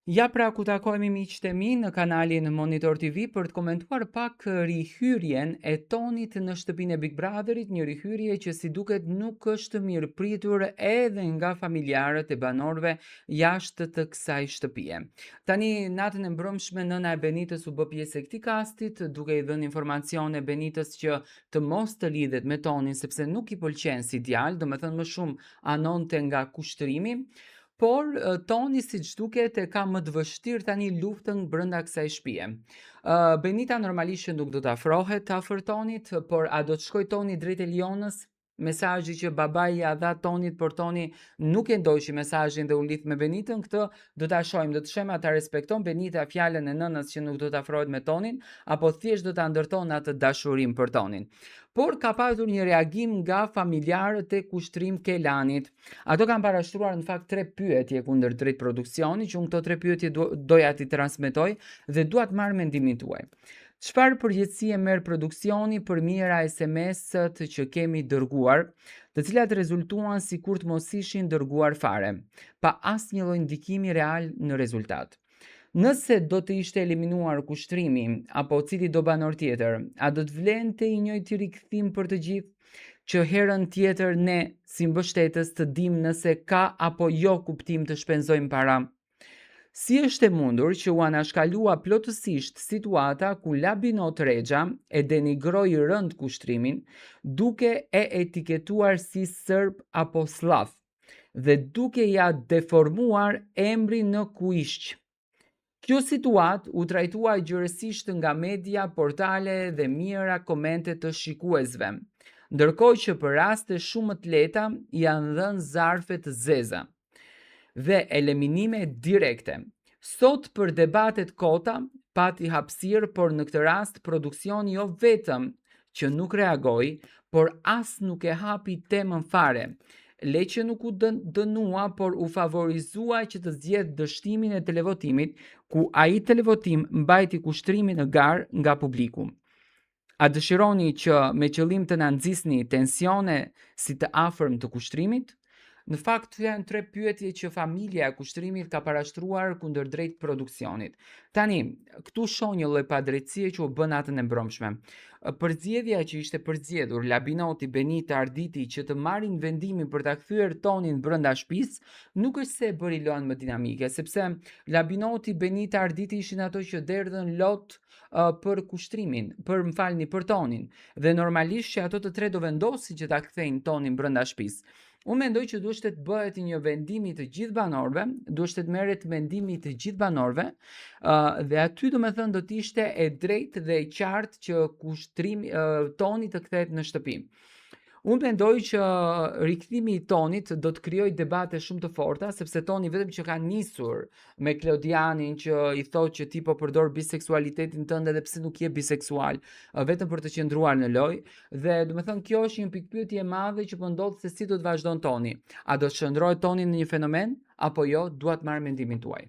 Ja pra ku takohemi miqtë e mi në kanalin Monitor TV për të komentuar pak rihyrjen e Tonit në shtëpinë e Big Brotherit, një rihyrje që si duket nuk është mirë pritur edhe nga familjarët e banorëve jashtë të kësaj shtëpie. Tani natën e mbrëmshme nëna e Benitës u bë pjesë e këtij kastit, duke i dhënë informacione Benitës që të mos të lidhet me Tonin sepse nuk i pëlqen si djalë, domethënë më shumë anonte nga kushtrimi. Por Toni siç duket e ka më të vështirë tani luftën brenda kësaj shtëpie. Benita normalisht që nuk do të afrohet afër Tonit, por a do të shkojë Toni drejt Elionës? Mesazhi që babai ja dha Tonit, por Toni nuk e ndoqi mesazhin dhe u lidh me Benitën, këtë do ta shohim, do të shohim a ta respekton Benita fjalën e nënës që nuk do të afrohet me Tonin, apo thjesht do ta ndërton atë dashurinë për Tonin. Por ka pasur një reagim nga familjarët e Kushtrim Kelanit. Ato kanë parashtruar në fakt 3 pyetje kundër drejt produksionit, që unë këto 3 pyetje doja t'i transmetoj dhe dua të marr mendimin tuaj. Çfarë përgjegjësie merr produksioni për mira SMS-t që kemi dërguar, të cilat rezultuan sikur të mos ishin dërguar fare, pa asnjë lloj ndikimi real në rezultat? Nëse do të ishte eliminuar kushtrimi apo cili do banor tjetër, a do të vlente i njëjti rikthim për të gjithë? Që herën tjetër ne, si mbështetës, të dimë nëse ka apo jo kuptim të shpenzojmë para. Si është e mundur që u anashkalua plotësisht situata ku Labinot Rexha e denigroi rënd kushtrimin, duke e etiketuar si serb apo slav dhe duke ja deformuar emrin në kuishq. Kjo situatë u trajtua gjërësisht nga media, portale dhe mijëra komente të shikuesve, ndërkohë që për raste shumë të lehta janë dhënë zarfe të zeza dhe eliminime direkte. Sot për debatet kota pati hapësirë, por në këtë rast produksioni jo vetëm që nuk reagoi, por as nuk e hapi temën fare. Le që nuk u dënua, por u favorizua që të zgjedh dështimin e televotimit, ku ai televotim mbajti kushtrimin në garë nga publiku. A dëshironi që me qëllim të na nxisni tensione si të afërm të kushtrimit? Në fakt janë 3 pyetje që familja e Kushtrimit ka parashtruar kundër drejt produksionit. Tani, këtu shoh një lloj padrejtësie që u bën natën e mbrëmshme. Përzgjedhja që ishte përzgjedhur Labinoti, Benita, Arditi që të marrin vendimin për ta kthyer Tonin brenda shtëpisë, nuk është se e bëri lojën më dinamike, sepse Labinoti, Benita, Arditi ishin ato që derdhën lot për kushtrimin, për Tonin, dhe normalisht që ato të tre do vendosin që ta kthejnë Tonin brenda shtëpisë. Unë mendoj që duhet të bëhet një vendimi të gjithë banorëve, duhet të merret mendimi të gjithë banorëve, dhe aty domethënë do të ishte e drejtë dhe e qartë që kushtrimi Toni të kthehet në shtëpi. Unë mendoj që rikthimi i Tonit do të krijojë debate shumë të forta, sepse Toni vetëm që ka nisur me Klodianin që i thotë që ti po përdor biseksualitetin tënd edhe pse nuk je biseksual, vetëm për të qëndruar në lojë, dhe domethënë kjo është një pikpyetje e madhe që po ndodh se si do të vazhdon Toni. A do të shndrohet Toni në një fenomen apo jo? Dua të marr mendimin tuaj.